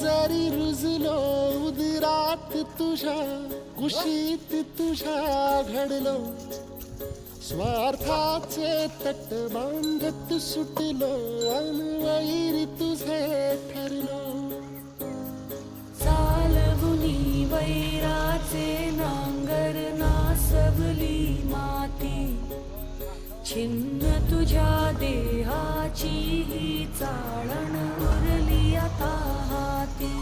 जरी रुजलो उदरात तुझ्या कुशीत तुझ्या घडलो स्वार्थाचे तट बांधत सुटलो अनवैरी तुझे ठरलो चालवुनी वैराचे नांगर नासवली माती छिन्न तुझ्या देहाची ही चाळण उरली आता हाती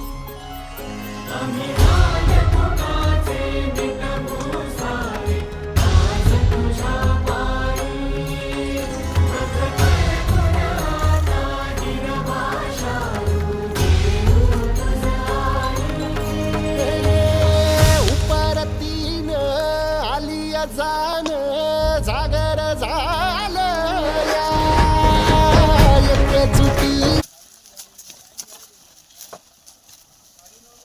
उपरतीन आलिया जान जागर जा